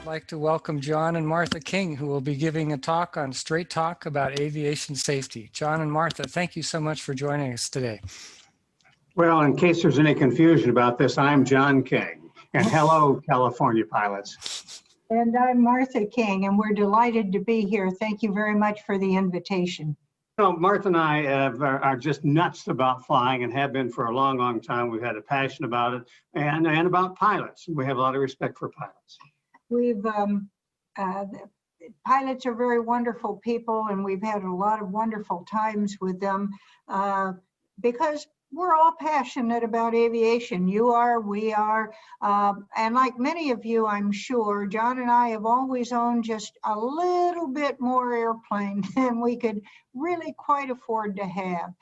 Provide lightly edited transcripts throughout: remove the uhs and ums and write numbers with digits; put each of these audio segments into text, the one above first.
I'd like to welcome John and Martha King, who will be giving a talk on Straight Talk about aviation safety. John and Martha, thank you so much for joining us today. Well, in case there's any confusion about this, I'm John King, and hello, California pilots. And I'm Martha King, and we're delighted to be here. Thank you very much for the invitation. You know, Martha and I are just nuts about flying and have been for a long, long time. We've had a passion about it and about pilots. We have a lot of respect for pilots. Pilots are very wonderful people, and we've had a lot of wonderful times with them because we're all passionate about aviation. You are, we are, and like many of you, I'm sure, John and I have always owned just a little bit more airplane than we could really quite afford to have.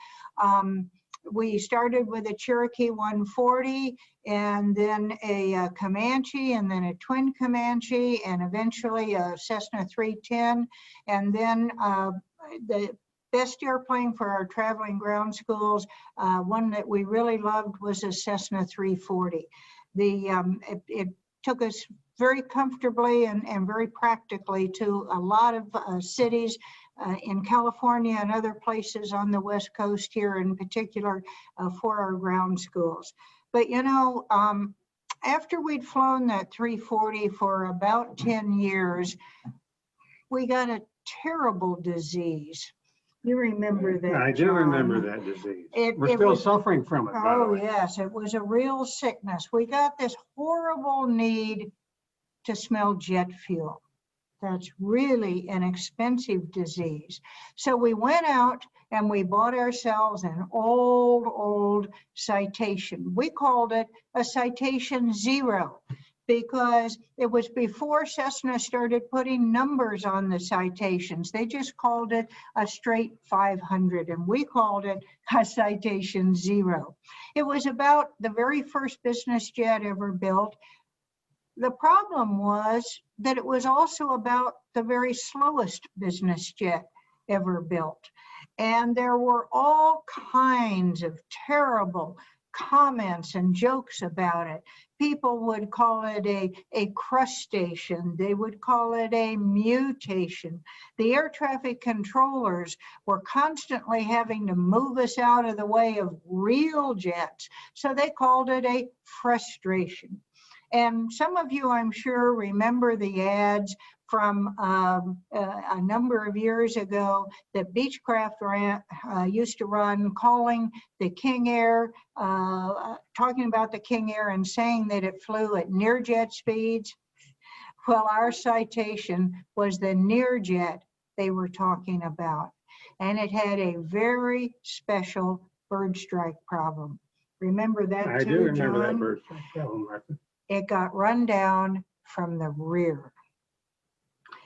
We started with a Cherokee 140 and then a Comanche and then a twin Comanche and eventually a Cessna 310. And then the best airplane for our traveling ground schools, one that we really loved was a Cessna 340. It took us very comfortably and very practically to a lot of cities in California and other places on the West Coast here in particular for our ground schools. But you know, after we'd flown that 340 for about 10 years, we got a terrible disease. You remember that? I do remember that disease. We're still suffering from it, by the way. Yes, it was a real sickness. We got this horrible need to smell jet fuel. That's really an expensive disease. So we went out and we bought ourselves an old Citation. We called it a Citation Zero because it was before Cessna started putting numbers on the Citations. They just called it a straight 500, and we called it a Citation Zero. It was about the very first business jet ever built. The problem was that it was also about the very slowest business jet ever built. And there were all kinds of terrible comments and jokes about it. People would call it a crustacean. They would call it a mutation. The air traffic controllers were constantly having to move us out of the way of real jets. So they called it a frustration. And some of you, I'm sure, remember the ads from a number of years ago that Beechcraft used to run, calling the King Air, talking about the King Air and saying that it flew at near jet speeds. Well, our Citation was the near jet they were talking about. And it had a very special bird strike problem. Remember that I too, do remember John? that bird strike problem, Martha. It got run down from the rear.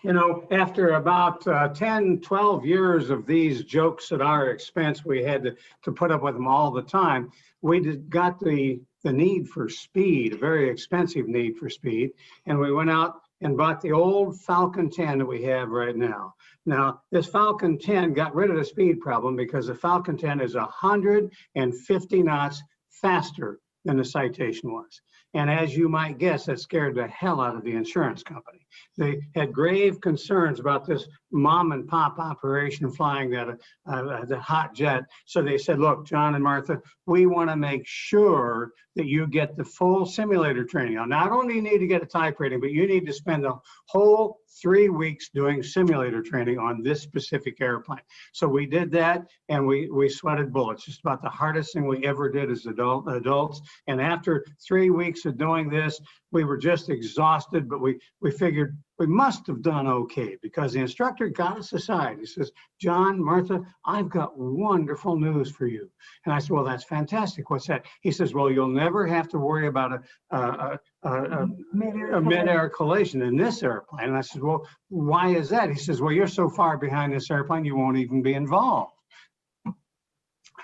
You know, after about 10, 12 years of these jokes at our expense, we had to put up with them all the time. We got the need for speed, a very expensive need for speed, and we went out and bought the old Falcon 10 that we have right now. Now, this Falcon 10 got rid of the speed problem because the Falcon 10 is 150 knots faster than the Citation was. And as you might guess, that scared the hell out of the insurance company. They had grave concerns about this mom and pop operation flying the hot jet. So they said, look, John and Martha, we want to make sure that you get the full simulator training. Now, not only do you need to get a type rating, but you need to spend the whole 3 weeks doing simulator training on this specific airplane. So we did that, and we sweated bullets. Just about the hardest thing we ever did as adults. And after 3 weeks of doing this, we were just exhausted, but we figured we must have done okay because the instructor got us aside. He says, John, Martha, I've got wonderful news for you. And I said, well, that's fantastic. What's that? He says, well, you'll never have to worry about a mid-air collision in this airplane. And I said, well, why is that? He says, well, you're so far behind this airplane, you won't even be involved.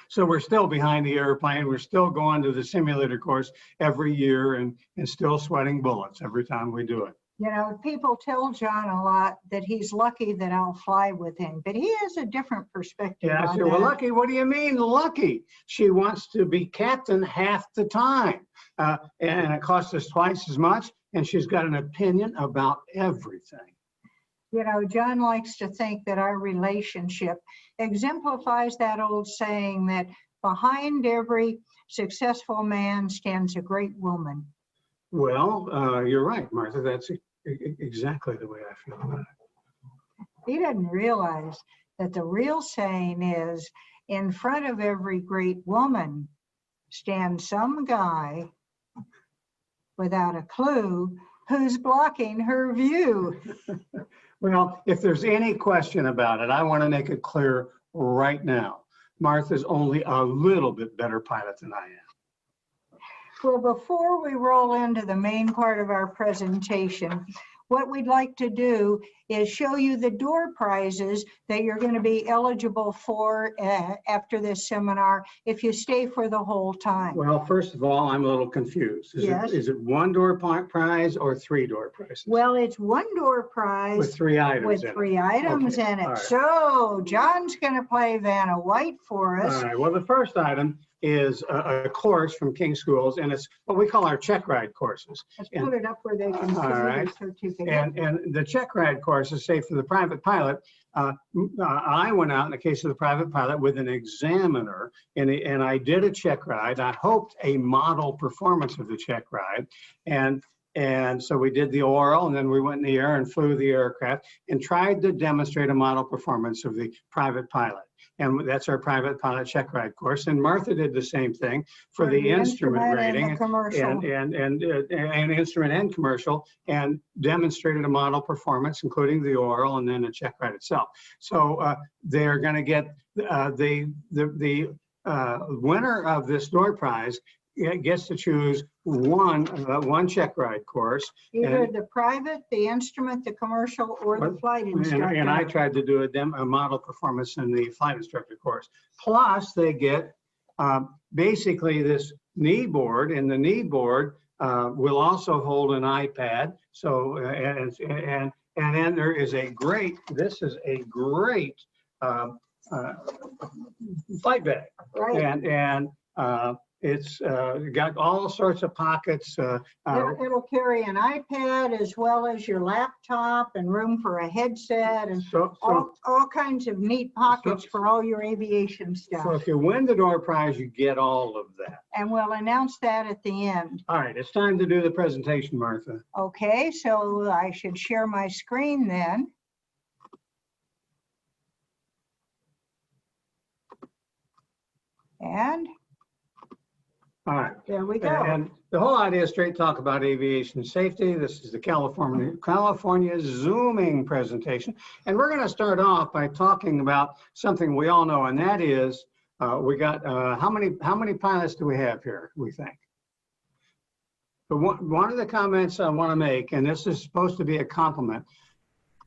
So we're still behind the airplane. We're still going to the simulator course every year and still sweating bullets every time we do it. You know, people tell John a lot that he's lucky that I'll fly with him, but he has a different perspective. Yeah, I said, well, lucky, what do you mean lucky? She wants to be captain half the time. And it costs us twice as much. and she's got an opinion about everything. You know, John likes to think that our relationship exemplifies that old saying that behind every successful man stands a great woman. Well, you're right, Martha. That's exactly the way I feel about it. He doesn't realize that the real saying is, in front of every great woman stands some guy without a clue who's blocking her view. Well, if there's any question about it, I want to make it clear right now. Martha's only a little bit better pilot than I am. Well, before we roll into the main part of our presentation, what we'd like to do is show you the door prizes that you're going to be eligible for after this seminar if you stay for the whole time. Well, first of all, I'm a little confused. Yes. Is it one door prize or 3 door prizes? Well, it's one door prize With 3 items with in it. 3 items Okay, in it. all right. So John's going to play Vanna White for us. All right, well, the first item is a course from King Schools, and it's what we call our check ride courses. Let's put it up where they can see All right. the certificate. And the check ride courses, say for the private pilot, I went out in the case of the private pilot with an examiner, and I did a check ride. I hoped a model performance of the check ride. And so we did the oral, and then we went in the air and flew the aircraft and tried to demonstrate a model performance of the private pilot. And that's our private pilot check ride course. And Martha did the same thing for the instrument rating and instrument and commercial, and demonstrated a model performance, including the oral and then a check ride itself. So they're going to get the winner of this door prize gets to choose one check ride course. Either the private, the instrument, the commercial, or the flight instructor. And I tried to do a model performance in the flight instructor course. Plus, they get basically this knee board, and the knee board will also hold an iPad. So and then there is a great. This is a great flight bag, Right. and it's got all sorts of pockets. It'll carry an iPad as well as your laptop and room for a headset and all kinds of neat pockets for all your aviation stuff. So if you win the door prize, you get all of that. And we'll announce that at the end. All right, it's time to do the presentation, Martha. Okay, so I should share my screen then. And All right. there we go. And the whole idea is straight talk about aviation safety. This is the California zooming presentation. And we're going to start off by talking about something we all know, and that is we got how many pilots do we have here, we think? But one of the comments I want to make, and this is supposed to be a compliment,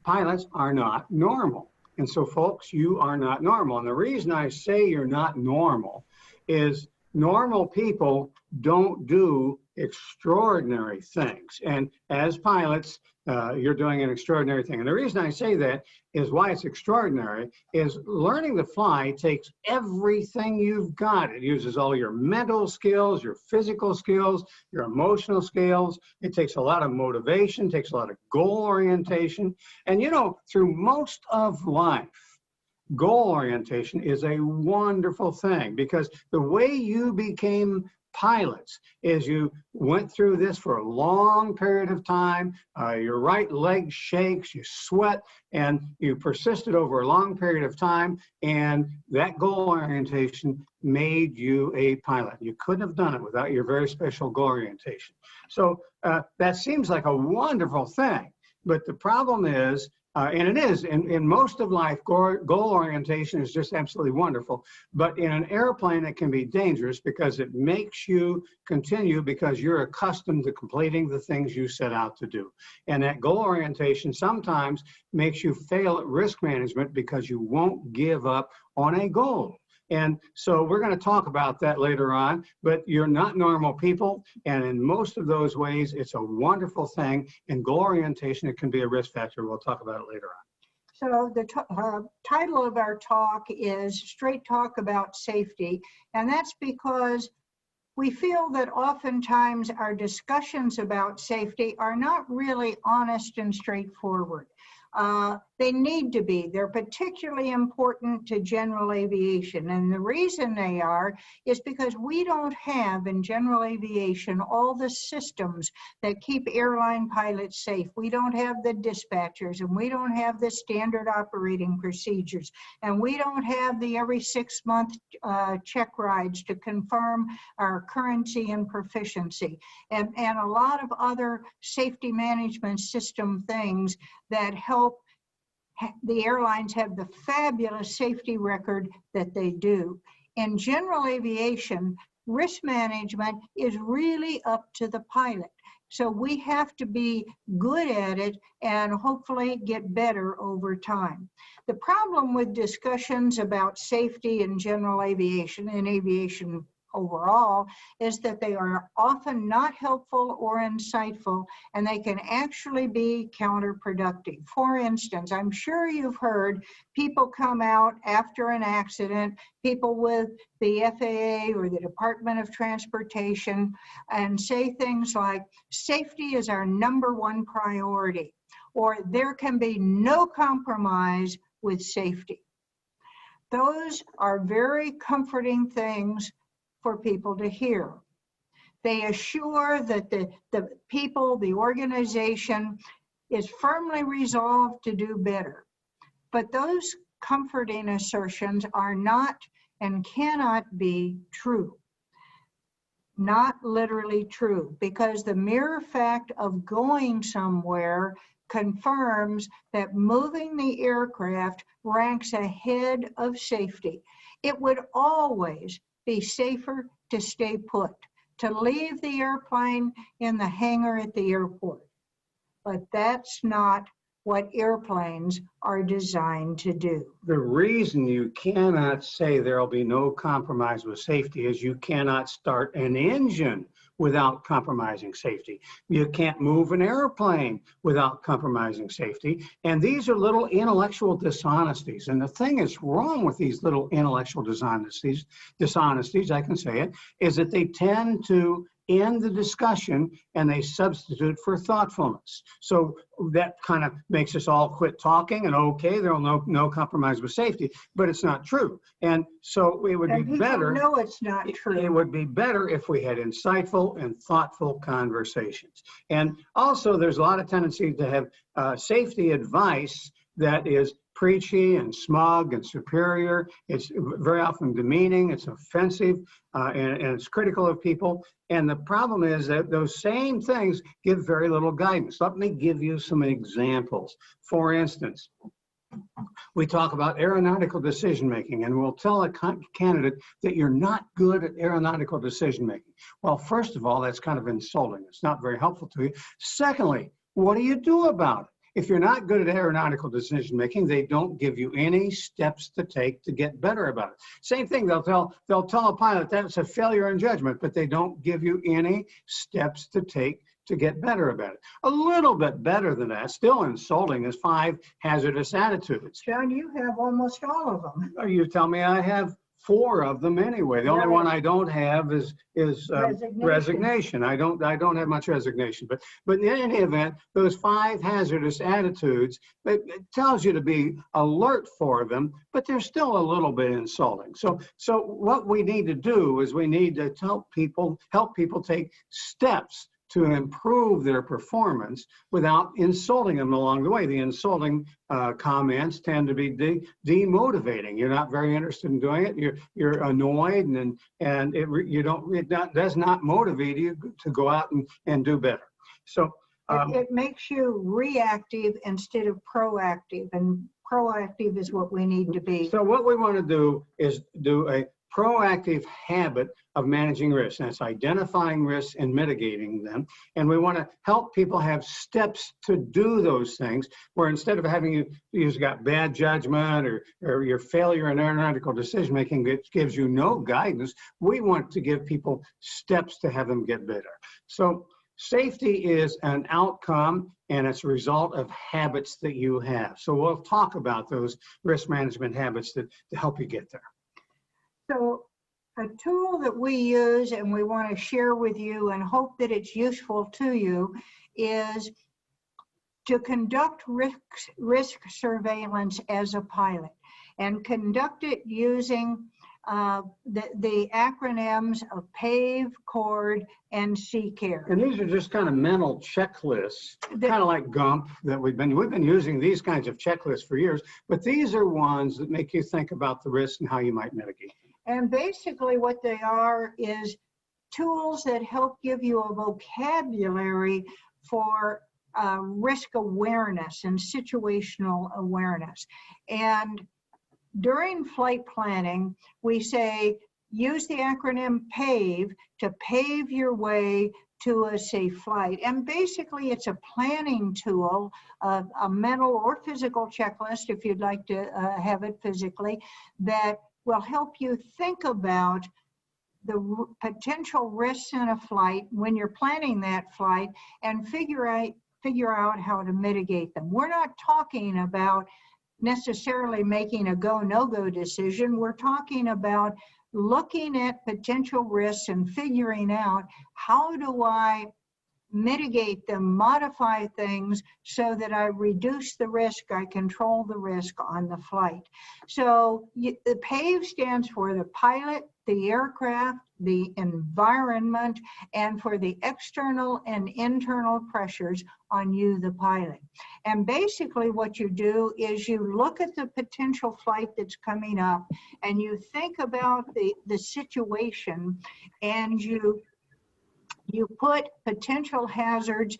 pilots are not normal. And so folks, you are not normal. And the reason I say you're not normal is normal people don't do extraordinary things. And as pilots, you're doing an extraordinary thing. And the reason I say that is why it's extraordinary is learning to fly takes everything you've got. It uses all your mental skills, your physical skills, your emotional skills. It takes a lot of motivation, takes a lot of goal orientation. And you know, through most of life, goal orientation is a wonderful thing, because the way you became pilots is you went through this for a long period of time. Your right leg shakes, you sweat, and you persisted over a long period of time, and that goal orientation made you a pilot. You couldn't have done it without your very special goal orientation. So that seems like a wonderful thing, but the problem is, and it is, in most of life, goal orientation is just absolutely wonderful. But in an airplane, it can be dangerous because it makes you continue because you're accustomed to completing the things you set out to do. And that goal orientation sometimes makes you fail at risk management because you won't give up on a goal. And so we're going to talk about that later on, but you're not normal people. And in most of those ways, it's a wonderful thing. In goal orientation, it can be a risk factor. We'll talk about it later on. So the title of our talk is Straight Talk About Safety. And that's because we feel that oftentimes our discussions about safety are not really honest and straightforward. They need to be. They're particularly important to general aviation. And the reason they are is because we don't have in general aviation all the systems that keep airline pilots safe. We don't have the dispatchers, and we don't have the standard operating procedures, and we don't have the every 6-month check rides to confirm our currency and proficiency, and a lot of other safety management system things that help the airlines have the fabulous safety record that they do. In general aviation, risk management is really up to the pilot. So we have to be good at it and hopefully get better over time. The problem with discussions about safety in general aviation and aviation overall is that they are often not helpful or insightful, and they can actually be counterproductive. For instance, I'm sure you've heard people come out after an accident, people with the FAA or the Department of Transportation, and say things like, safety is our #1 priority, or there can be no compromise with safety. Those are very comforting things for people to hear. They assure that the people, the organization is firmly resolved to do better. But those comforting assertions are not and cannot be true. Not literally true, because the mere fact of going somewhere confirms that moving the aircraft ranks ahead of safety. It would always be safer to stay put, to leave the airplane in the hangar at the airport. But that's not what airplanes are designed to do. The reason you cannot say there'll be no compromise with safety is you cannot start an engine without compromising safety. You can't move an airplane without compromising safety. And these are little intellectual dishonesties. And the thing that's wrong with these little intellectual dishonesties, I can say it, is that they tend to end the discussion and they substitute for thoughtfulness. So that kind of makes us all quit talking and okay, there'll no compromise with safety, but it's not true. And so it would be better. No, it's not true. It would be better if we had insightful and thoughtful conversations. And also there's a lot of tendency to have safety advice that is preachy and smug and superior. It's very often demeaning, it's offensive, and it's critical of people. And the problem is that those same things give very little guidance. Let me give you some examples. For instance, we talk about aeronautical decision-making, and we'll tell a candidate that you're not good at aeronautical decision-making. Well, first of all, that's kind of insulting. It's not very helpful to you. Secondly, what do you do about it? If you're not good at aeronautical decision-making, they don't give you any steps to take to get better about it. Same thing, they'll tell a pilot that's a failure in judgment, but they don't give you any steps to take to get better about it. A little bit better than that, still insulting, is 5 hazardous attitudes. John, you have almost all of them. You tell me I have 4 of them anyway. The only one I don't have is resignation. I don't have much resignation. But in any event, those 5 hazardous attitudes, it tells you to be alert for them, but they're still a little bit insulting. So what we need to do is we need to help people take steps to improve their performance without insulting them along the way. The insulting comments tend to be demotivating. You're not very interested in doing it. You're annoyed, and it does not motivate you to go out and do better. So it makes you reactive instead of proactive, and proactive is what we need to be. So what we want to do is do a proactive habit of managing risks. That's identifying risks and mitigating them. And we want to help people have steps to do those things, where instead of having you've got bad judgment or your failure in aeronautical decision-making that gives you no guidance, we want to give people steps to have them get better. So safety is an outcome, and it's a result of habits that you have. So we'll talk about those risk management habits to help you get there. So A tool that we use and we want to share with you and hope that it's useful to you is to conduct risk surveillance as a pilot, and conduct it using the acronyms of PAVE, CHORRD, and CHORRD. And these are just kind of mental checklists, kind of like GUMP that we've been using these kinds of checklists for years, but these are ones that make you think about the risk and how you might mitigate. And basically what they are is tools that help give you a vocabulary for risk awareness and situational awareness. And during flight planning, we say, use the acronym PAVE to pave your way to a safe flight. And basically it's a planning tool, a mental or physical checklist, if you'd like to have it physically, that will help you think about the potential risks in a flight when you're planning that flight, and figure out how to mitigate them. We're not talking about necessarily making a go, no-go decision. We're talking about looking at potential risks and figuring out, how do I mitigate them, modify things so that I reduce the risk, I control the risk on the flight. So the PAVE stands for the pilot, the aircraft, the environment, and for the external and internal pressures on you, the pilot. And basically what you do is you look at the potential flight that's coming up, and you think about the situation, and you put potential hazards,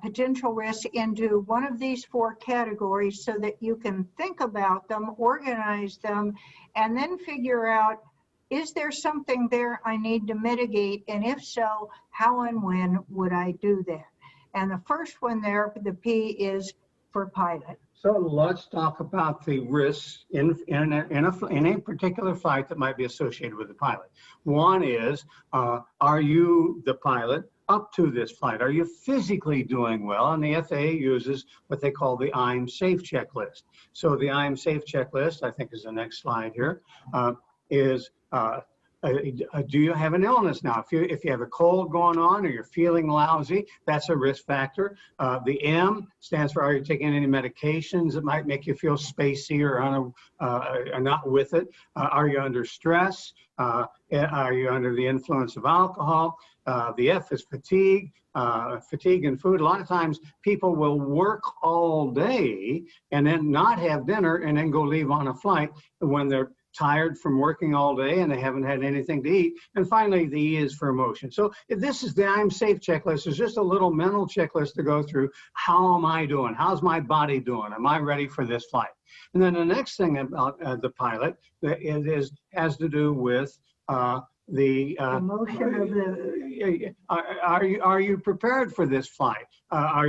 potential risks into one of these 4 categories so that you can think about them, organize them, and then figure out, is there something there I need to mitigate? And if so, how and when would I do that? And the first one there, the P, is for pilot. So let's talk about the risks in a particular flight that might be associated with the pilot. One is, are you, the pilot, up to this flight? Are you physically doing well? And the FAA uses what they call the I'm Safe checklist. So the I'm Safe checklist, I think is the next slide here, is do you have an illness now? If you have a cold going on or you're feeling lousy, that's a risk factor. The M stands for, are you taking any medications that might make you feel spacey or not with it? Are you under stress? Are you under the influence of alcohol? The F is fatigue. Fatigue and food. A lot of times people will work all day and then not have dinner and then go leave on a flight when they're tired from working all day and they haven't had anything to eat. And finally, the E is for emotion. So if this is the I'm Safe checklist, it's just a little mental checklist to go through. How am I doing? How's my body doing? Am I ready for this flight? And then the next thing about the pilot has to do with the Emotion of the. Are you prepared for this flight? Are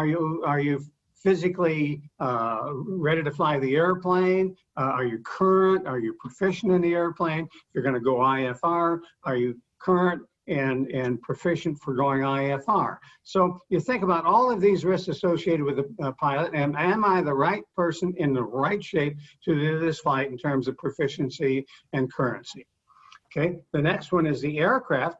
you physically ready to fly the airplane? Are you current? Are you proficient in the airplane? If you're going to go IFR, are you current and proficient for going IFR? So you think about all of these risks associated with the pilot, and am I the right person in the right shape to do this flight in terms of proficiency and currency? Okay, the next one is the aircraft.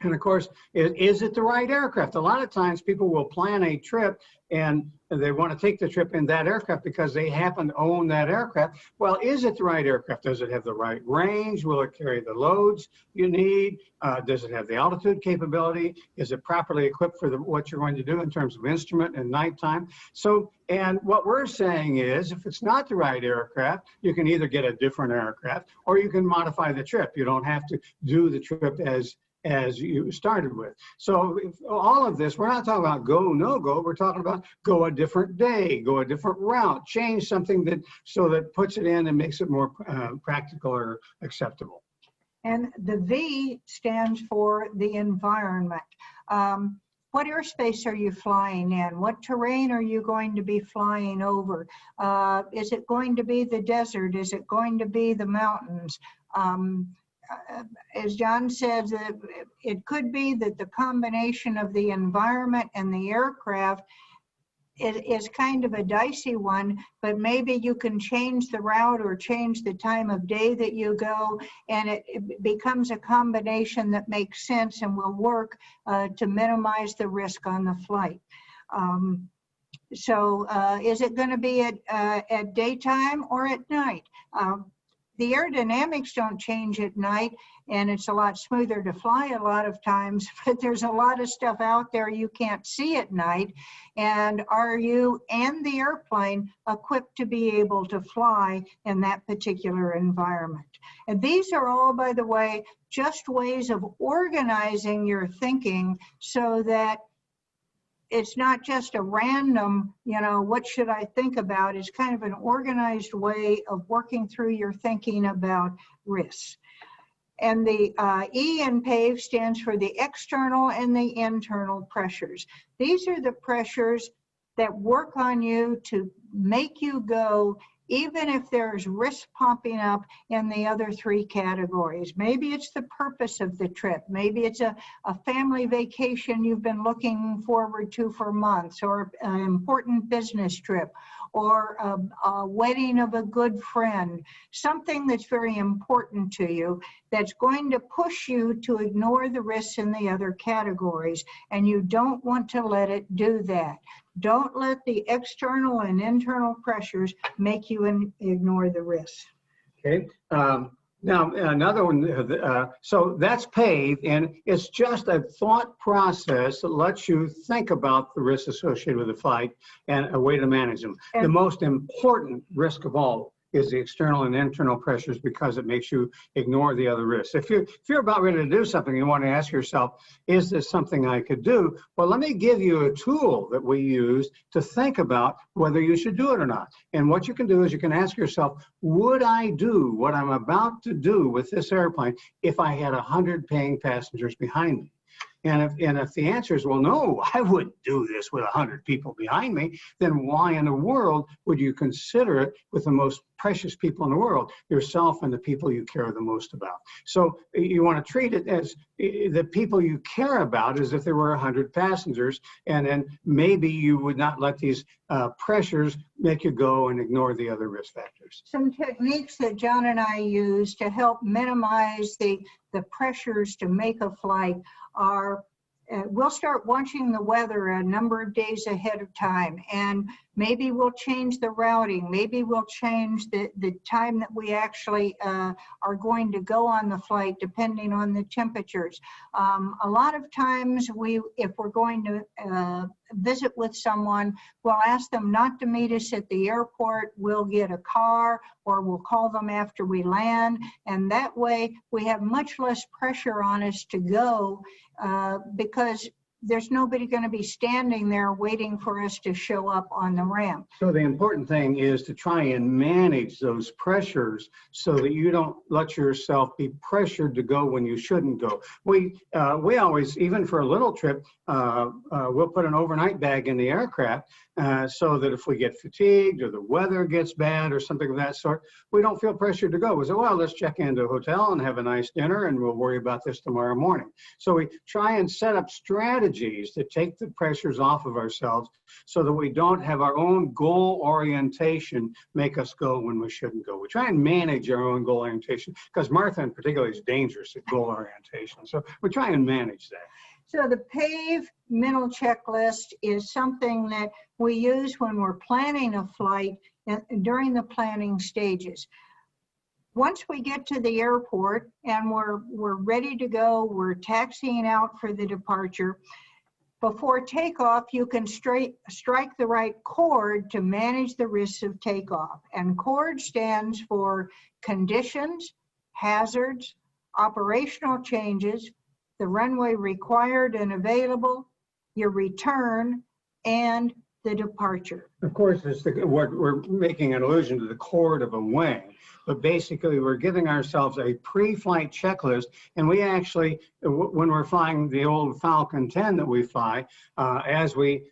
And of course, is it the right aircraft? A lot of times people will plan a trip and they want to take the trip in that aircraft because they happen to own that aircraft. Well, is it the right aircraft? Does it have the right range? Will it carry the loads you need? Does it have the altitude capability? Is it properly equipped for what you're going to do in terms of instrument and nighttime? So, and what we're saying is, if it's not the right aircraft, you can either get a different aircraft or you can modify the trip. You don't have to do the trip as you started with. So all of this, we're not talking about go, no go, we're talking about go a different day, go a different route, change something that puts it in and makes it more practical or acceptable. And the V stands for the environment. What airspace are you flying in? What terrain are you going to be flying over? Is it going to be the desert? Is it going to be the mountains? As John said, it could be that the combination of the environment and the aircraft is kind of a dicey one, but maybe you can change the route or change the time of day that you go, and it becomes a combination that makes sense and will work to minimize the risk on the flight. So is it going to be at daytime or at night? The aerodynamics don't change at night, and it's a lot smoother to fly a lot of times, but there's a lot of stuff out there you can't see at night. And are you and the airplane equipped to be able to fly in that particular environment? And these are all, by the way, just ways of organizing your thinking so that it's not just a random, what should I think about? It's kind of an organized way of working through your thinking about risks. And the E in PAVE stands for the external and the internal pressures. These are the pressures that work on you to make you go, even if there's risk popping up in the other three categories. Maybe it's the purpose of the trip. Maybe it's a family vacation you've been looking forward to for months, or an important business trip, or a wedding of a good friend, something that's very important to you that's going to push you to ignore the risks in the other categories, and you don't want to let it do that. Don't let the external and internal pressures make you ignore the risks. Okay. Now, another one, so that's PAVE, and it's just a thought process that lets you think about the risks associated with the flight and a way to manage them. The most important risk of all is the external and internal pressures, because it makes you ignore the other risks. If you're about ready to do something, you want to ask yourself, is this something I could do? Well, let me give you a tool that we use to think about whether you should do it or not. And what you can do is you can ask yourself, would I do what I'm about to do with this airplane if I had 100 paying passengers behind me? And if the answer is, well, no, I wouldn't do this with 100 people behind me, then why in the world would you consider it with the most precious people in the world, yourself and the people you care the most about? So you want to treat it as the people you care about as if there were 100 passengers, and then maybe you would not let these pressures make you go and ignore the other risk factors. Some techniques that John and I use to help minimize the pressures to make a flight are, we'll start watching the weather a number of days ahead of time, and maybe we'll change the routing, maybe we'll change the time that we actually are going to go on the flight depending on the temperatures. A lot of times if we're going to visit with someone, we'll ask them not to meet us at the airport, we'll get a car, or we'll call them after we land, and that way we have much less pressure on us to go because there's nobody going to be standing there waiting for us to show up on the ramp. So the important thing is to try and manage those pressures so that you don't let yourself be pressured to go when you shouldn't go. We always, even for a little trip, we'll put an overnight bag in the aircraft so that if we get fatigued or the weather gets bad or something of that sort, we don't feel pressured to go. We say, well, let's check into a hotel and have a nice dinner and we'll worry about this tomorrow morning. So we try and set up strategies to take the pressures off of ourselves so that we don't have our own goal orientation make us go when we shouldn't go. We try and manage our own goal orientation, because Martha in particular is dangerous at goal orientation. So we try and manage that. So the PAVE mental checklist is something that we use when we're planning a flight during the planning stages. Once we get to the airport and we're ready to go, we're taxiing out for the departure, before takeoff, you can strike the right chord to manage the risks of takeoff. And CHORD stands for conditions, hazards, operational changes, the runway required and available, your return, and the departure. Of course, we're making an allusion to the chord of a wing, but basically we're giving ourselves a pre-flight checklist, and we actually, when we're flying the old Falcon 10 that we fly, as we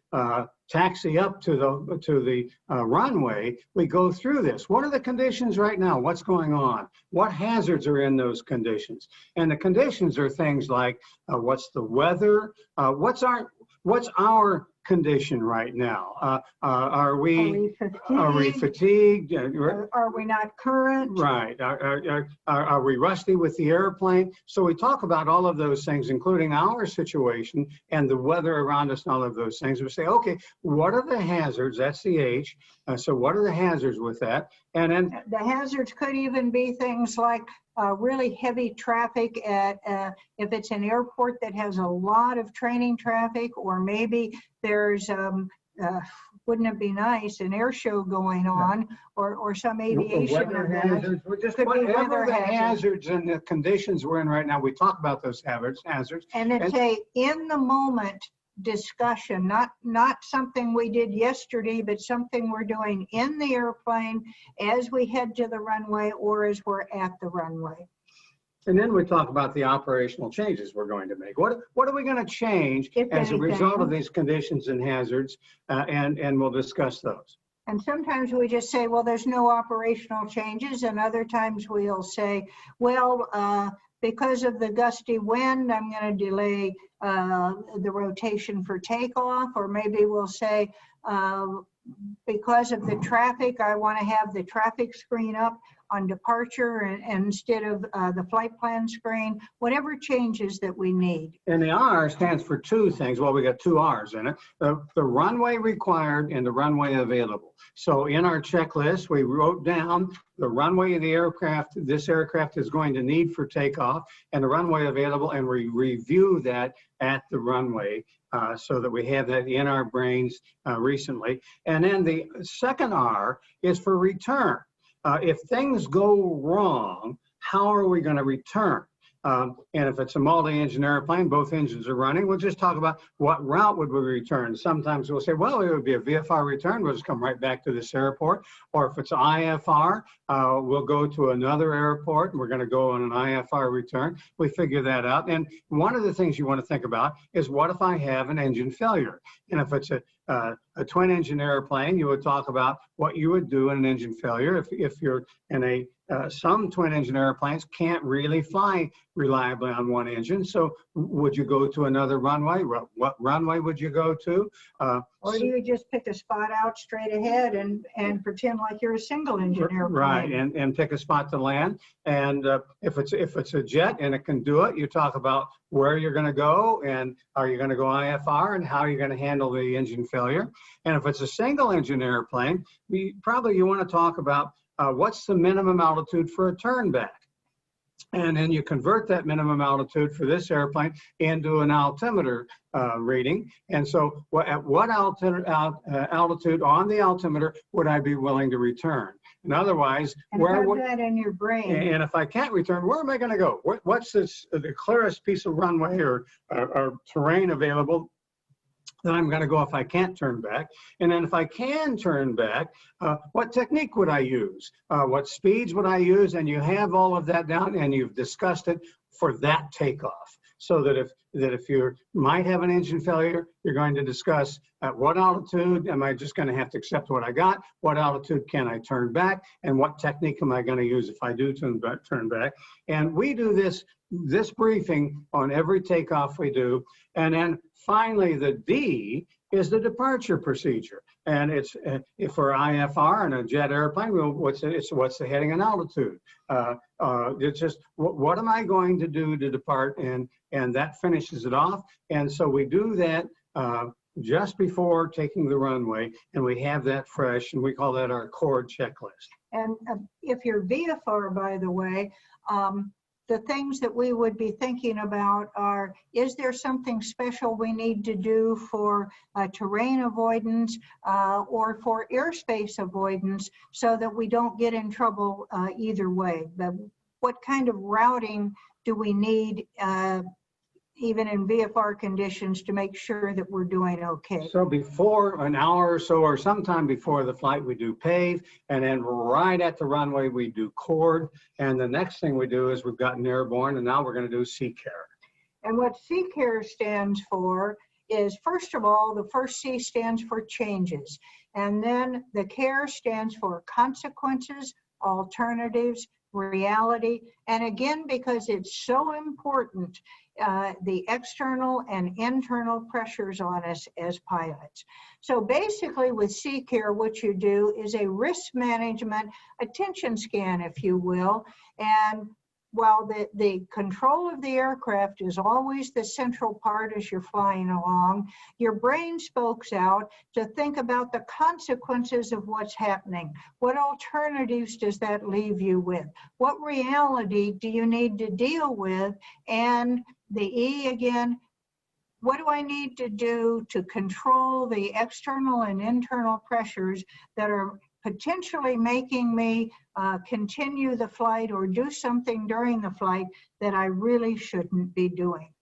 taxi up to the runway, we go through this. What are the conditions right now? What's going on? What hazards are in those conditions? And the conditions are things like what's the weather? What's our condition right now? Are Are we we fatigued? fatigued? Are we not current? Right. Are we rusty with the airplane? So we talk about all of those things, including our situation and the weather around us and all of those things. We say, okay, what are the hazards? That's the H. So what are the hazards with that? And then The hazards could even be things like really heavy traffic at, if it's an airport that has a lot of training traffic, or maybe there's, wouldn't it be nice, an air show going on, or some aviation weather event. hazards, just Could be whatever weather the hazards. hazards and the conditions we're in right now. We talk about those hazards. And it's a in the moment discussion, not something we did yesterday, but something we're doing in the airplane as we head to the runway or as we're at the runway. And then we talk about the operational changes we're going to make. What are we going to change If as a result of anything. these conditions and hazards? And we'll discuss those. And sometimes we just say, well, there's no operational changes. And other times we'll say, well, because of the gusty wind, I'm going to delay the rotation for takeoff. Or maybe we'll say, because of the traffic, I want to have the traffic screen up on departure and instead of the flight plan screen, whatever changes that we need. And the R stands for two things. Well, we got two R's in it. The runway required and the runway available. So in our checklist, we wrote down the runway of the aircraft, this aircraft is going to need for takeoff, and the runway available, and we review that at the runway so that we have that in our brains recently. And then the second R is for return. If things go wrong, how are we going to return? And if it's a multi-engine airplane, both engines are running, we'll just talk about what route would we return. Sometimes we'll say, well, it would be a VFR return. We'll just come right back to this airport. Or if it's IFR, we'll go to another airport and we're going to go on an IFR return. We figure that out. And one of the things you want to think about is, what if I have an engine failure? And if it's a twin engine airplane, you would talk about what you would do in an engine failure. If you're in a some twin engine airplanes can't really fly reliably on one engine. So would you go to another runway? What runway would you go to? Or do you just pick a spot out straight ahead and pretend like you're a single engine airplane? Right, and pick a spot to land. And if it's a jet and it can do it, you talk about where you're going to go, and are you going to go IFR, and how you're going to handle the engine failure. And if it's a single engine airplane, you want to talk about what's the minimum altitude for a turn back. And then you convert that minimum altitude for this airplane into an altimeter reading. And so at what altitude on the altimeter would I be willing to return? And otherwise, and where have would that in your brain? And if I can't return, where am I going to go? What's the clearest piece of runway or terrain available that I'm going to go if I can't turn back? And then if I can turn back, what technique would I use? What speeds would I use? And you have all of that down, and you've discussed it for that takeoff. So that if you might have an engine failure, you're going to discuss at what altitude am I just going to have to accept what I got? What altitude can I turn back? And what technique am I going to use if I do turn back? And we do this briefing on every takeoff we do. And then finally, the D is the departure procedure. And it's if for IFR and a jet airplane, what's the heading and altitude? It's just what am I going to do to depart, and that finishes it off. And so we do that just before taking the runway, and we have that fresh, and we call that our CHORRD checklist. And if you're VFR, by the way, the things that we would be thinking about are, is there something special we need to do for terrain avoidance or for airspace avoidance so that we don't get in trouble either way? But what kind of routing do we need even in VFR conditions to make sure that we're doing okay? So before an hour or so, or sometime before the flight, we do PAVE, and then right at the runway, we do CHORRD. And the next thing we do is we've gotten airborne, and now we're going to do CCARE. And what CCARE stands for is, first of all, the first C stands for changes. And then the CARE stands for consequences, alternatives, reality, and again, because it's so important, the external and internal pressures on us as pilots. So basically with CCARE, what you do is a risk management attention scan, if you will, and while the control of the aircraft is always the central part as you're flying along, your brain spokes out to think about the consequences of what's happening. What alternatives does that leave you with? What reality do you need to deal with? And the E again, what do I need to do to control the external and internal pressures that are potentially making me continue the flight or do something during the flight that I really shouldn't be doing?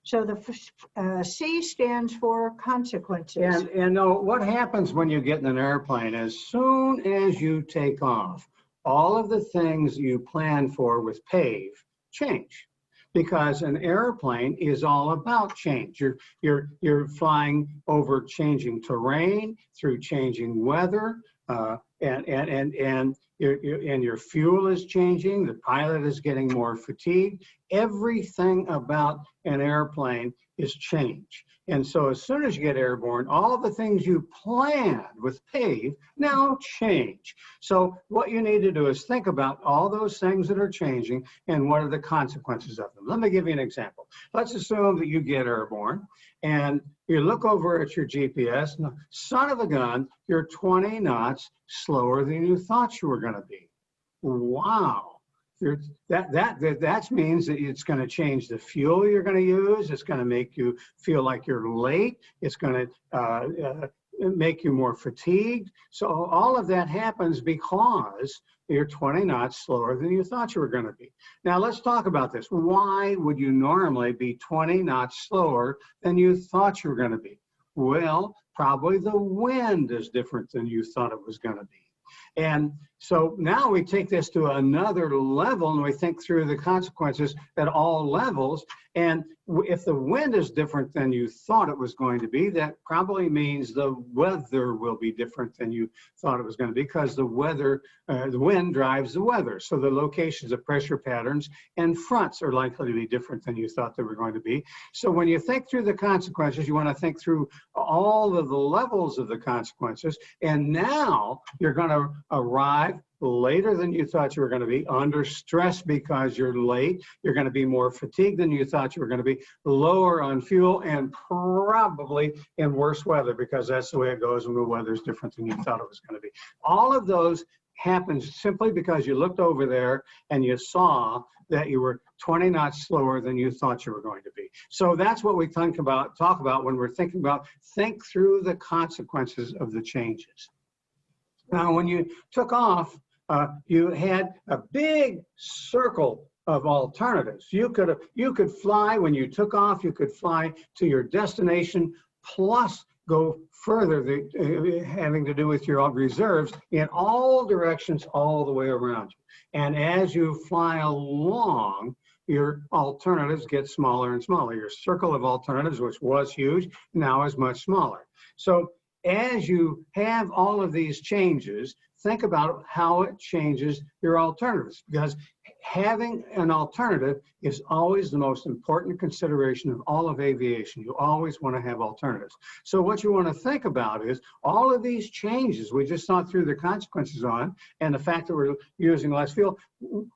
So the C stands for consequences. And what happens when you get in an airplane, as soon as you take off, all of the things you plan for with PAVE change. Because an airplane is all about change. You're flying over changing terrain, through changing weather, and your fuel is changing. The pilot is getting more fatigued. Everything about an airplane is change. And so as soon as you get airborne, all the things you planned with PAVE now change. So what you need to do is think about all those things that are changing and what are the consequences of them. Let me give you an example. Let's assume that you get airborne and you look over at your GPS, and son of a gun, you're 20 knots slower than you thought you were going to be. Wow. That means that it's going to change the fuel you're going to use. It's going to make you feel like you're late. It's going to make you more fatigued. So all of that happens because you're 20 knots slower than you thought you were going to be. Now let's talk about this. Why would you normally be 20 knots slower than you thought you were going to be? Well, probably the wind is different than you thought it was going to be. And so now we take this to another level and we think through the consequences at all levels. And if the wind is different than you thought it was going to be, that probably means the weather will be different than you thought it was going to be, because the wind drives the weather. So the locations of pressure patterns and fronts are likely to be different than you thought they were going to be. So when you think through the consequences, you want to think through all of the levels of the consequences. And now you're going to arrive later than you thought you were going to be, under stress because you're late. You're going to be more fatigued than you thought you were going to be, lower on fuel, and probably in worse weather, because that's the way it goes when the weather's different than you thought it was going to be. All of those happens simply because you looked over there and you saw that you were 20 knots slower than you thought you were going to be. So that's what we talk about when we're thinking about, think through the consequences of the changes. Now, when you took off, you had a big circle of alternatives. You could fly when you took off. You could fly to your destination, plus go further, having to do with your reserves in all directions, all the way around you. And as you fly along, your alternatives get smaller and smaller. Your circle of alternatives, which was huge, now is much smaller. So as you have all of these changes, think about how it changes your alternatives, because having an alternative is always the most important consideration of all of aviation. You always want to have alternatives. So what you want to think about is all of these changes we just thought through the consequences on, and the fact that we're using less fuel.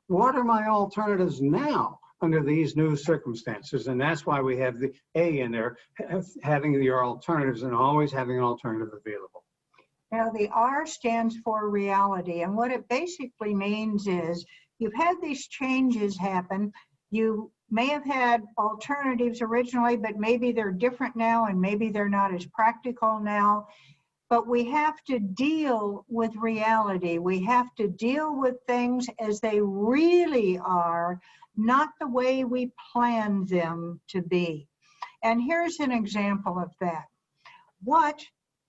What are my alternatives now under these new circumstances? And that's why we have the A in there, having your alternatives and always having an alternative available. Now the R stands for reality, and what it basically means is you've had these changes happen. You may have had alternatives originally, but maybe they're different now and maybe they're not as practical now. But we have to deal with reality. We have to deal with things as they really are, not the way we planned them to be. And here's an example of that. What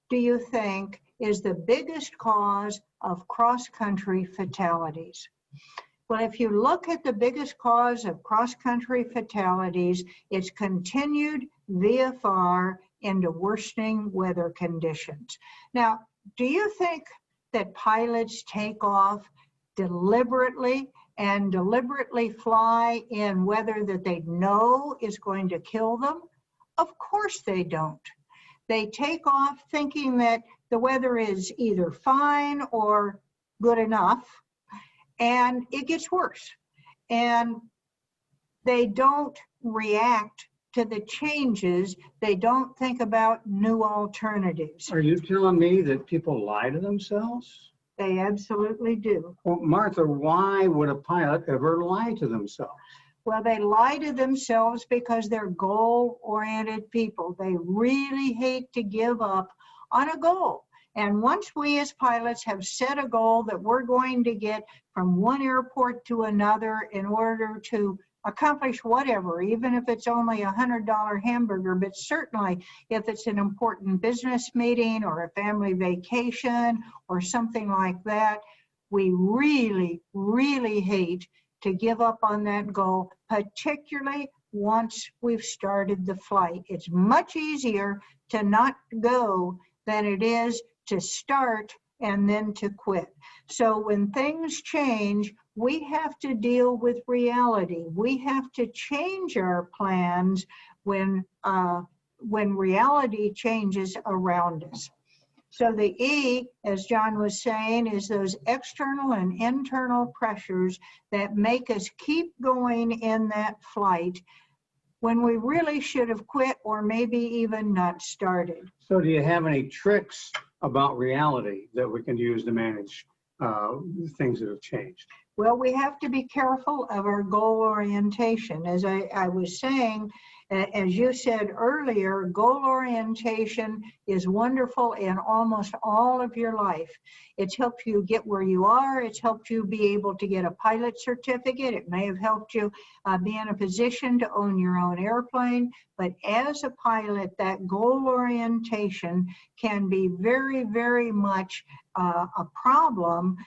do you think is the biggest cause of cross-country fatalities? Well, if you look at the biggest cause of cross-country fatalities, it's continued VFR into worsening weather conditions. Now, do you think that pilots take off deliberately and deliberately fly in weather that they know is going to kill them? Of course they don't. They take off thinking that the weather is either fine or good enough, and it gets worse. And they don't react to the changes. They don't think about new alternatives. Are you telling me that people lie to themselves? They absolutely do. Well, Martha, why would a pilot ever lie to themselves? Well, they lie to themselves because they're goal-oriented people. They really hate to give up on a goal. And once we as pilots have set a goal that we're going to get from one airport to another in order to accomplish whatever, even if it's only $100 hamburger, but certainly if it's an important business meeting or a family vacation or something like that, we really, really hate to give up on that goal, particularly once we've started the flight. It's much easier to not go than it is to start and then to quit. So when things change, we have to deal with reality. We have to change our plans when reality changes around us. So the E, as John was saying, is those external and internal pressures that make us keep going in that flight when we really should have quit or maybe even not started. So do you have any tricks about reality that we can use to manage things that have changed? Well, we have to be careful of our goal orientation. As I was saying, as you said earlier, goal orientation is wonderful in almost all of your life. It's helped you get where you are. It's helped you be able to get a pilot certificate. It may have helped you be in a position to own your own airplane. But as a pilot, that goal orientation can be very, very much a problem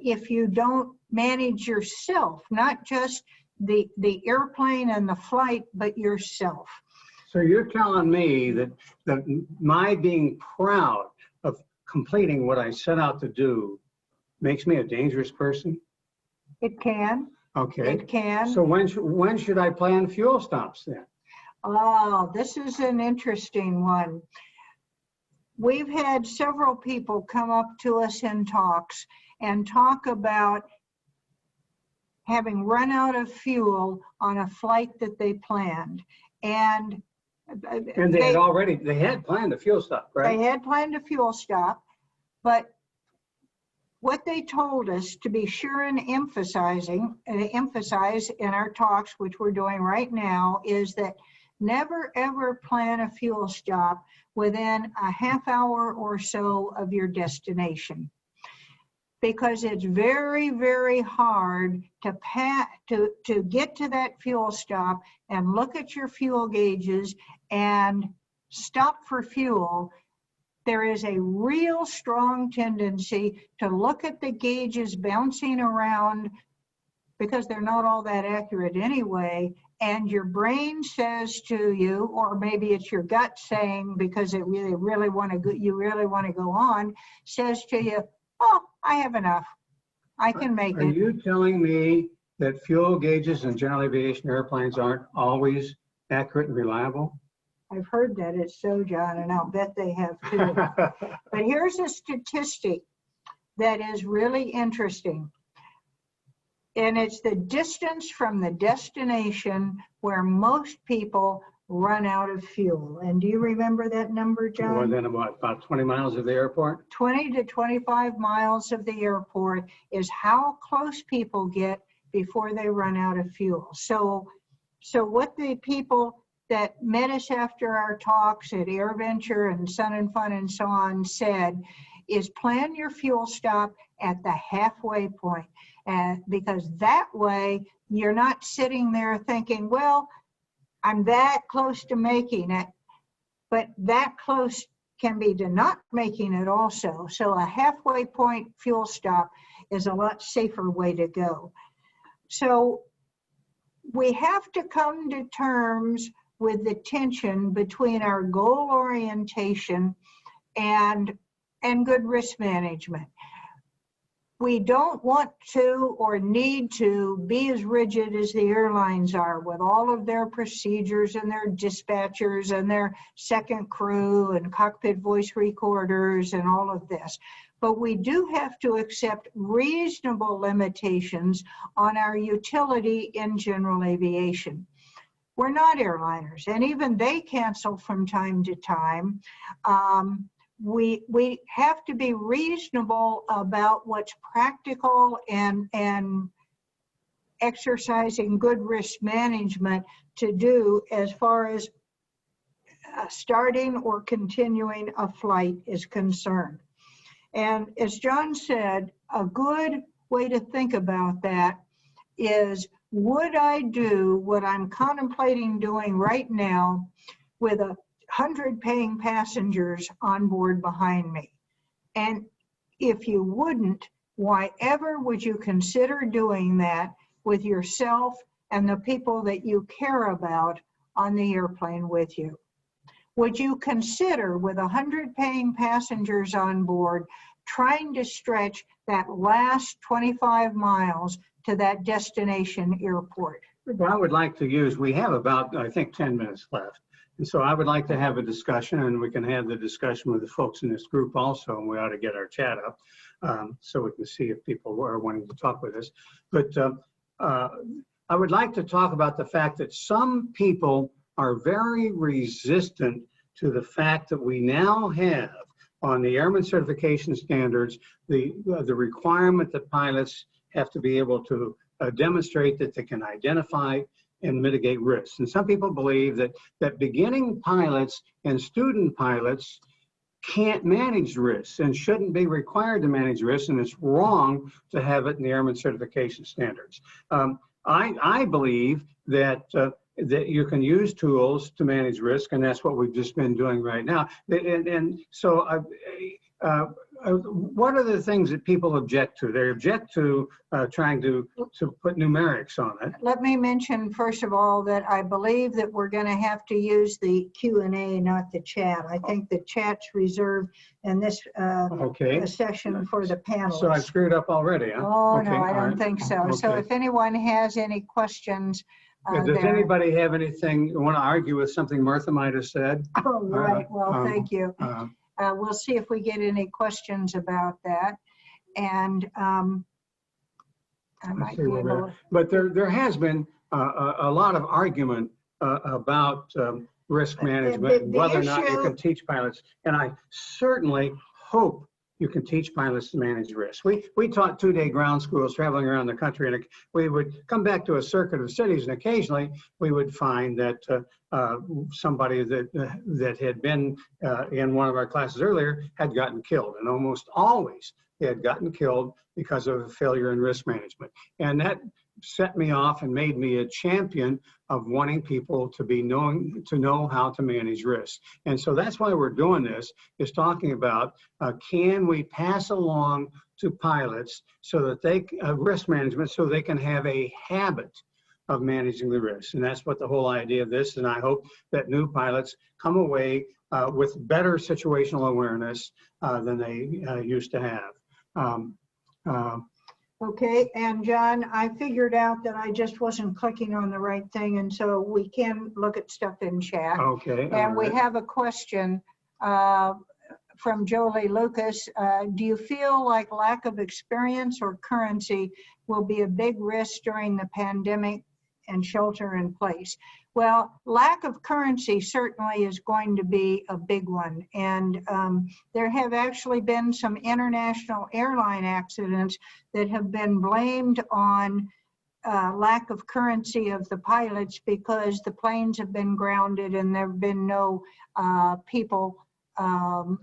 if you don't manage yourself, not just the airplane and the flight, but yourself. So you're telling me that my being proud of completing what I set out to do makes me a dangerous person? It can. Okay. It can. So when should I plan fuel stops then? Oh, this is an interesting one. We've had several people come up to us in talks and talk about having run out of fuel on a flight that they planned. And they had planned a fuel stop, right? They had planned a fuel stop, but what they told us to be sure and emphasize in our talks, which we're doing right now, is that never ever plan a fuel stop within a half hour or so of your destination, because it's very, very hard to get to that fuel stop and look at your fuel gauges and stop for fuel. There is a real strong tendency to look at the gauges bouncing around because they're not all that accurate anyway. And your brain says to you, or maybe it's your gut saying, because you really want to go on, says to you, oh, I have enough. I can make it. Are you telling me that fuel gauges in general aviation airplanes aren't always accurate and reliable? I've heard that it's so, John, and I'll bet they have too. But here's a statistic that is really interesting. And it's the distance from the destination where most people run out of fuel. And do you remember that number, John? More than about 20 miles of the airport? 20 to 25 miles of the airport is how close people get before they run out of fuel. So what the people that met us after our talks at AirVenture and Sun and Fun and so on said is plan your fuel stop at the halfway point. Because that way you're not sitting there thinking, well, I'm that close to making it, but that close can be to not making it also. So a halfway point fuel stop is a lot safer way to go. So we have to come to terms with the tension between our goal orientation and good risk management. We don't want to or need to be as rigid as the airlines are with all of their procedures and their dispatchers and their second crew and cockpit voice recorders and all of this. But we do have to accept reasonable limitations on our utility in general aviation. We're not airliners, and even they cancel from time to time. We have to be reasonable about what's practical and exercising good risk management to do as far as starting or continuing a flight is concerned. And as John said, a good way to think about that is, would I do what I'm contemplating doing right now with 100 paying passengers on board behind me? And if you wouldn't, why ever would you consider doing that with yourself and the people that you care about on the airplane with you? Would you consider, with 100 paying passengers on board, trying to stretch that last 25 miles to that destination airport? What I would like to use, we have about, I think, 10 minutes left. And so I would like to have a discussion, and we can have the discussion with the folks in this group also, and we ought to get our chat up so we can see if people are wanting to talk with us. But I would like to talk about the fact that some people are very resistant to the fact that we now have on the airman certification standards, the requirement that pilots have to be able to demonstrate that they can identify and mitigate risks. And some people believe that beginning pilots and student pilots can't manage risks and shouldn't be required to manage risks, and it's wrong to have it in the airman certification standards. I believe that you can use tools to manage risk, and that's what we've just been doing right now. And so what are the things that people object to? They object to trying to put numerics on it. Let me mention, first of all, that I believe that we're going to have to use the Q&A, not the chat. I think the chat's reserved in this session for the panelists. So I screwed up already, huh? Oh, okay, no, I don't think so. Okay. So if anyone has any questions, does anybody have anything you want to argue with something Martha might have said? Oh, right. Well, thank you. We'll see if we get any questions about that. And I might be able to... But there has been a lot of argument about risk management and whether or not you can teach pilots. And I certainly hope you can teach pilots to manage risk. We taught 2-day ground schools traveling around the country, and we would come back to a circuit of cities, and occasionally we would find that somebody that had been in one of our classes earlier had gotten killed, and almost always they had gotten killed because of a failure in risk management. And that set me off and made me a champion of wanting people to know how to manage risk. And so that's why we're doing this, is talking about can we pass along to pilots so that they risk management, so they can have a habit of managing the risks. And that's what the whole idea of this, and I hope that new pilots come away with better situational awareness than they used to have. Okay, and John, I figured out that I just wasn't clicking on the right thing, and so we can look at stuff in chat. Okay. And we have a question from Jolie Lucas. Do you feel like lack of experience or currency will be a big risk during the pandemic and shelter in place? Well, lack of currency certainly is going to be a big one. And there have actually been some international airline accidents that have been blamed on lack of currency of the pilots because the planes have been grounded and there have been no people flying.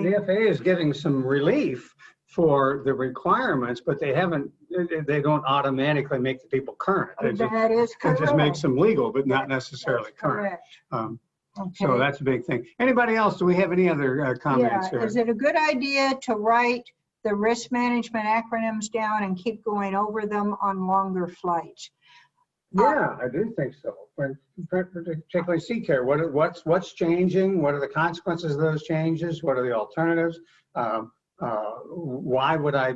The FAA is giving some relief for the requirements, but they don't automatically make the people current. That is correct. It just makes them legal, but not necessarily current. Okay. So that's a big thing. Anybody else? Do we have any other comments here? Is it a good idea to write the risk management acronyms down and keep going over them on longer flights? Yeah, I do think so. Particularly CCARE. What's changing? What are the consequences of those changes? What are the alternatives? why would I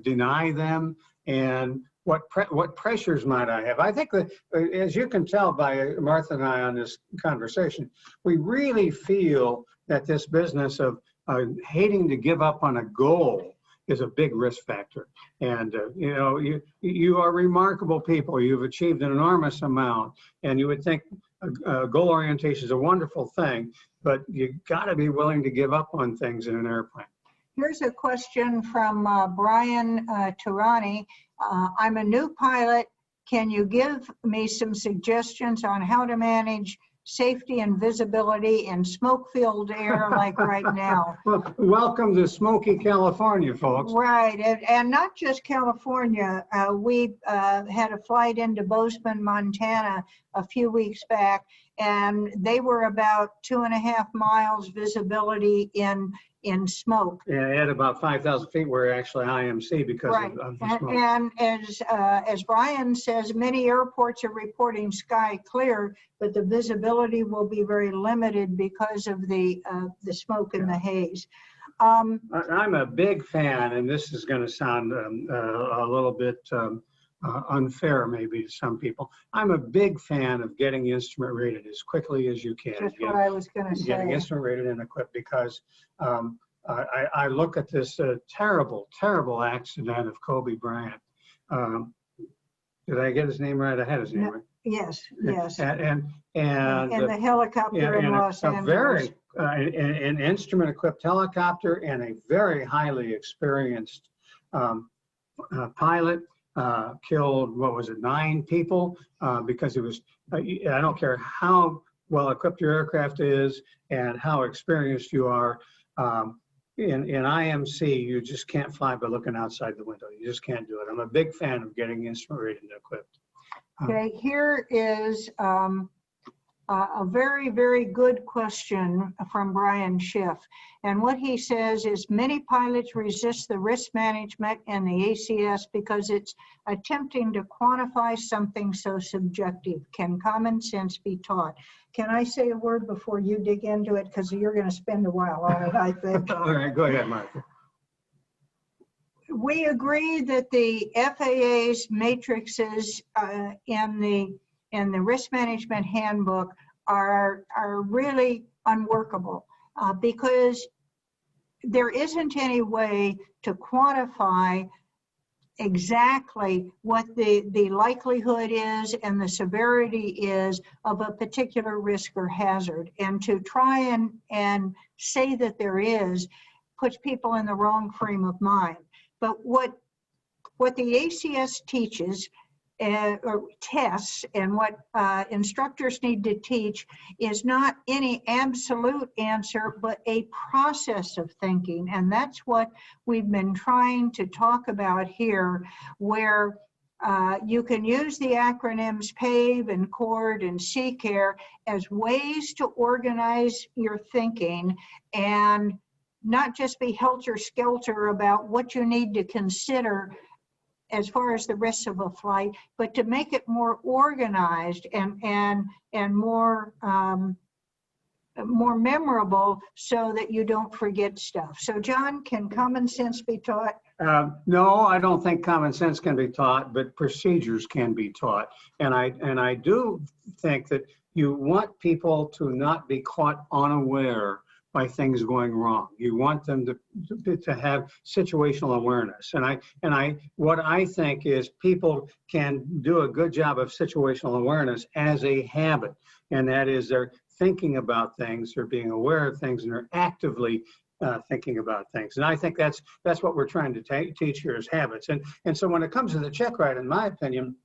deny them? And what pressures might I have? I think that, as you can tell by Martha and I on this conversation, we really feel that this business of hating to give up on a goal is a big risk factor. And you know, you are remarkable people. You've achieved an enormous amount, and you would think goal orientation is a wonderful thing, but you got to be willing to give up on things in an airplane. Here's a question from Brian Turani. I'm a new pilot. Can you give me some suggestions on how to manage safety and visibility in smoke-filled air like right now? Well, welcome to smoky California, folks. Right, and not just California. We had a flight into Bozeman, Montana a few weeks back, and they were about 2.5 miles visibility in smoke. Yeah, at about 5,000 feet, we're actually IMC because of the smoke. And as Brian says, many airports are reporting sky clear, but the visibility will be very limited because of the smoke and the haze. I'm a big fan, and this is going to sound a little bit unfair maybe to some people. I'm a big fan of getting instrument rated as quickly as you can. That's what I was going to say. Getting instrument rated and equipped, because I look at this terrible, terrible accident of Kobe Bryant. Did I get his name right? I had his name right. Yes, yes. And the helicopter in Los Angeles. Very an instrument equipped helicopter and a very highly experienced pilot killed, what was it, 9 people because it was, I don't care how well equipped your aircraft is and how experienced you are. In IMC, you just can't fly by looking outside the window. You just can't do it. I'm a big fan of getting instrument rated and equipped. Okay, here is a very, very good question from Brian Schiff. And what he says is, many pilots resist the risk management and the ACS because it's attempting to quantify something so subjective. Can common sense be taught? Can I say a word before you dig into it? Because you're going to spend a while on it, I think. All right, go ahead, Martha. We agree that the FAA's matrices in the risk management handbook are really unworkable because there isn't any way to quantify exactly what the likelihood is and the severity is of a particular risk or hazard. And to try and say that there is puts people in the wrong frame of mind. But what the ACS teaches or tests, and what instructors need to teach, is not any absolute answer, but a process of thinking. And that's what we've been trying to talk about here, where you can use the acronyms PAVE and CHORRD and CCARE as ways to organize your thinking and not just be helter-skelter about what you need to consider as far as the risks of a flight, but to make it more organized and more memorable so that you don't forget stuff. So John, can common sense be taught? No, I don't think common sense can be taught, but procedures can be taught. And I do think that you want people to not be caught unaware by things going wrong. You want them to have situational awareness. And what I think is people can do a good job of situational awareness as a habit. And that is, they're thinking about things, they're being aware of things, and they're actively thinking about things. And I think that's what we're trying to teach here, is habits. And so when it comes to the check ride, in my opinion,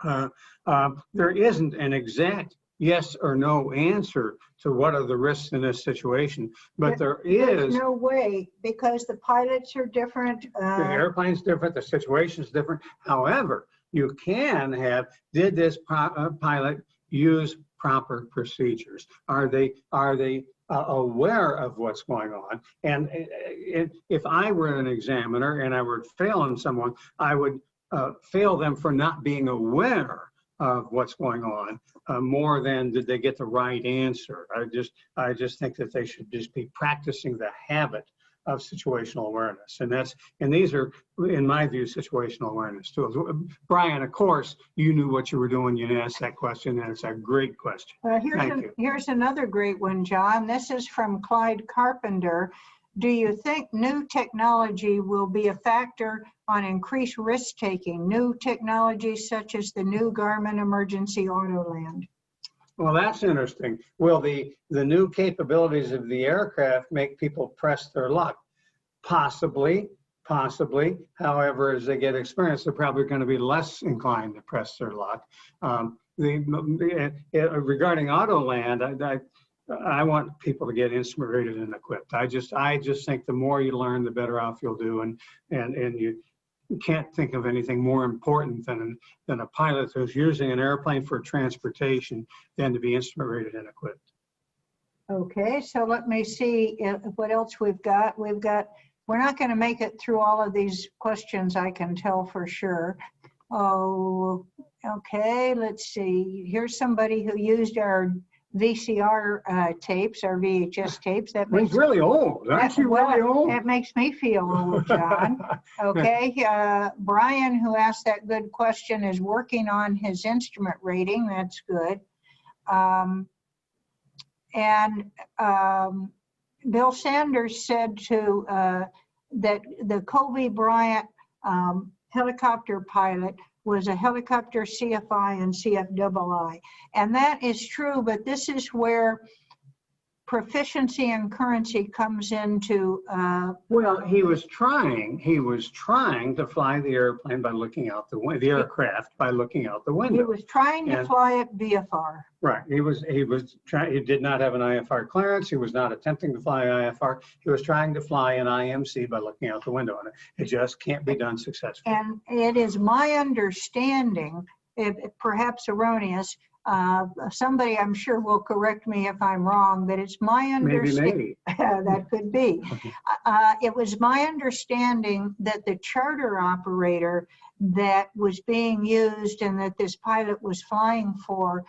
there isn't an exact yes or no answer to what are the risks in this situation, but there's no way, because the pilots are different. The airplane's different, the situation's different. However, you can have, did this pilot use proper procedures? Are they aware of what's going on? And if I were an examiner and I were failing someone, I would fail them for not being aware of what's going on, more than did they get the right answer. I just think that they should just be practicing the habit of situational awareness. And these are, in my view, situational awareness tools. Brian, of course, you knew what you were doing. You asked that question, and it's a great question. Here's another great one, John. This is from Clyde Carpenter. Do you think new technology will be a factor on increased risk-taking? New technologies such as the new Garmin Emergency Autoland? Well, that's interesting. Will the new capabilities of the aircraft make people press their luck? Possibly. However, as they get experience, they're probably going to be less inclined to press their luck. Regarding Autoland, I want people to get instrument rated and equipped. I just think the more you learn, the better off you'll do, and you can't think of anything more important than a pilot who's using an airplane for transportation than to be instrument rated and equipped. Okay, so let me see what else we've got. We're not going to make it through all of these questions, I can tell for sure. Oh, okay, let's see. Here's somebody who used our VCR tapes, our VHS tapes. That makes really old. Actually, really old. That makes me feel old, John. Okay, Brian, who asked that good question, is working on his instrument rating. That's good. Bill Sanders said that the Kobe Bryant helicopter pilot was a helicopter CFI and CFII. And that is true, but this is where proficiency and currency comes into. Well, he was trying to fly the airplane by looking out the window, the aircraft by looking out the window. He was trying to fly at VFR. Right. He did not have an IFR clearance. He was not attempting to fly IFR. He was trying to fly an IMC by looking out the window, and it just can't be done successfully. And it is my understanding, perhaps erroneous, somebody I'm sure will correct me if I'm wrong, but it's my understanding. Maybe. That could be. It was my understanding that the charter operator that was being used and that this pilot was flying for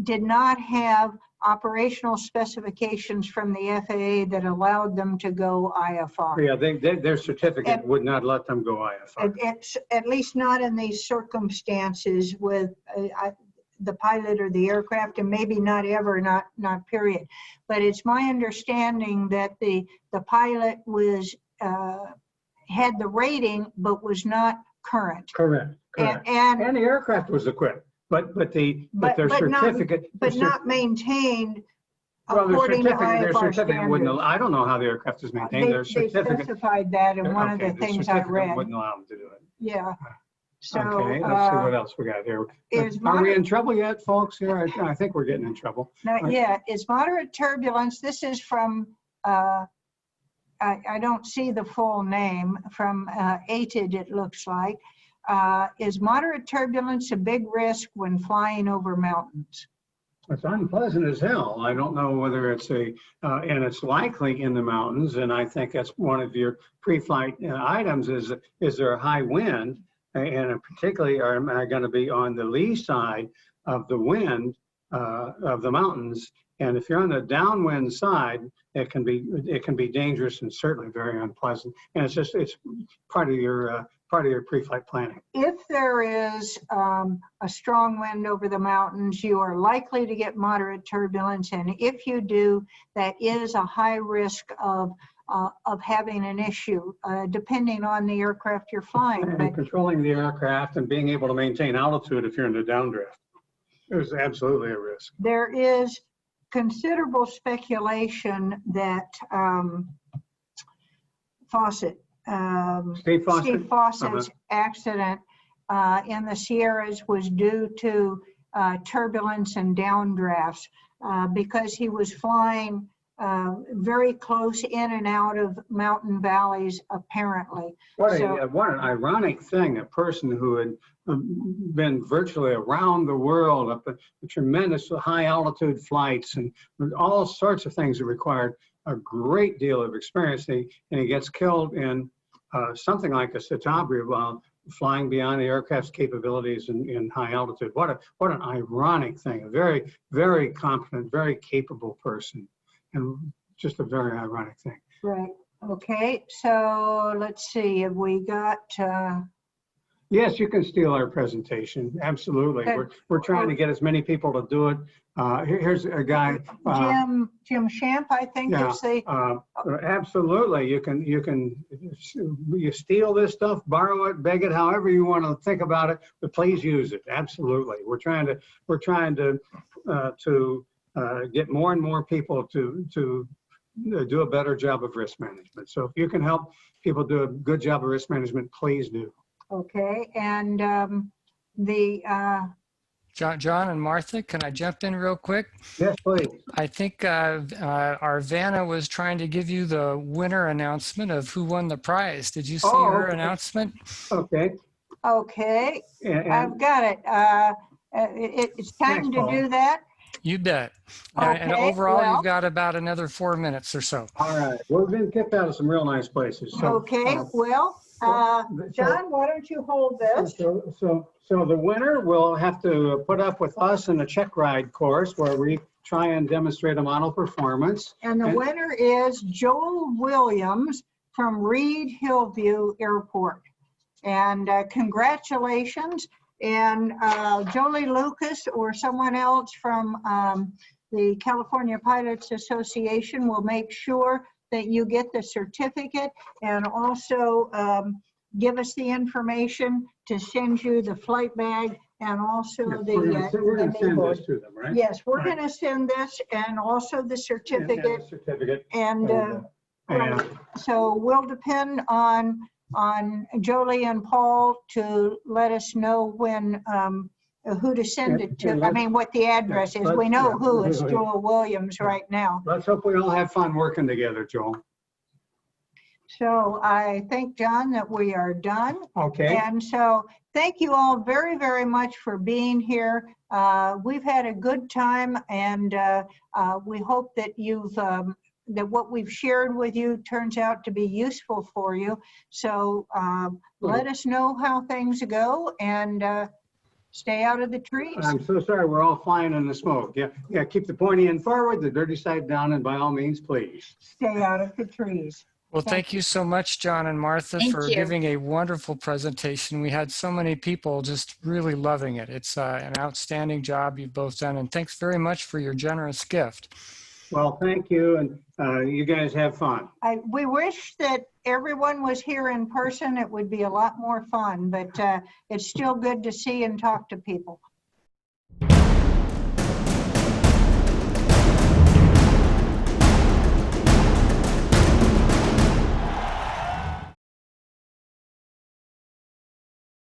did not have operational specifications from the FAA that allowed them to go IFR. Yeah, their certificate would not let them go IFR. It's at least not in these circumstances with the pilot or the aircraft, and maybe not ever, not period. But it's my understanding that the pilot was had the rating but was not current. Correct. And the aircraft was equipped. But their certificate, not maintained. Well, their certificate standards. wouldn't. I don't know how the aircraft is maintained. Their certificate. They specified that in one of the things I read. Wouldn't allow them to do it. Yeah. So okay, let's see what else we got here. Are we in trouble yet, folks? Here, I think we're getting in trouble. Not yet. Is moderate turbulence? This is from. I don't see the full name from ATID. It looks like. Is moderate turbulence a big risk when flying over mountains? It's unpleasant as hell. I don't know whether it's and it's likely in the mountains, and I think that's one of your pre-flight items is there a high wind, and particularly am I going to be on the lee side of the wind of the mountains, and if you're on the downwind side, it can be dangerous and certainly very unpleasant, and it's part of your pre-flight planning. If there is a strong wind over the mountains, you are likely to get moderate turbulence, and if you do, that is a high risk of having an issue, depending on the aircraft you're flying. And controlling the aircraft and being able to maintain altitude if you're in the downdraft, there's absolutely a risk. There is considerable speculation that Steve Fawcett's accident in the Sierras was due to turbulence and downdrafts because he was flying very close in and out of mountain valleys, apparently. What an ironic thing, a person who had been virtually around the world up at tremendous high altitude flights and all sorts of things that required a great deal of experience, and he gets killed in something like a Citabria while flying beyond the aircraft's capabilities in high altitude. What an ironic thing. A very, very competent, very capable person, and just a very ironic thing. Right. Okay. So let's see. Have we got? Yes, you can steal our presentation. Absolutely. Okay. We're trying to get as many people to do it. Here's a guy. Jim Shamp, I think Yeah, is the. absolutely. You steal this stuff, borrow it, beg it, however you want to think about it, but please use it. Absolutely. We're trying to get more and more people to do a better job of risk management. So if you can help people do a good job of risk management, please do. Okay, and John and Martha, can I jump in real quick? Yes, please. I think our Vanna was trying to give you the winner announcement of who won the prize. Did you see her announcement? Okay. okay, And I've got it. It's time Thanks, to Paul. do that. You bet. And Okay, overall, well- you've got about another 4 minutes or so. all right. We've been kicked out of some real nice places. So, Okay, well, John, why don't you hold this? So the winner will have to put up with us in a check ride course where we try and demonstrate a model performance. And the winner is Joel Williams from Reed Hillview Airport. And congratulations. And Jolie Lucas or someone else from the California Pilots Association will make sure that you get the certificate, and also give us the information to send you the flight bag and also Yeah, the we're going to send board. this to them, right? Yes, we're Right. going to send this and also the And certificate. the certificate. And And so we'll depend on Jolie and Paul to let us know when, who to send it to. I mean, what the address is. We know who, it's Joel Williams right now. let's hope we all have fun working together, Joel. So I think, John, that we are done. Okay. And so thank you all very, very much for being here. We've had a good time, and we hope that that what we've shared with you turns out to be useful for you. So let us know how things go, and stay out of the trees. I'm so sorry, we're all flying in the smoke. Yeah, keep the pointy end forward, the dirty side down, and by all means, please. Stay out of the trees. Well, thank you so much, John and Martha, Thank for you. giving a wonderful presentation. We had so many people just really loving it. It's an outstanding job you've both done, and thanks very much for your generous gift. Well, thank you, and you guys have fun. We wish that everyone was here in person. It would be a lot more fun, but it's still good to see and talk to people.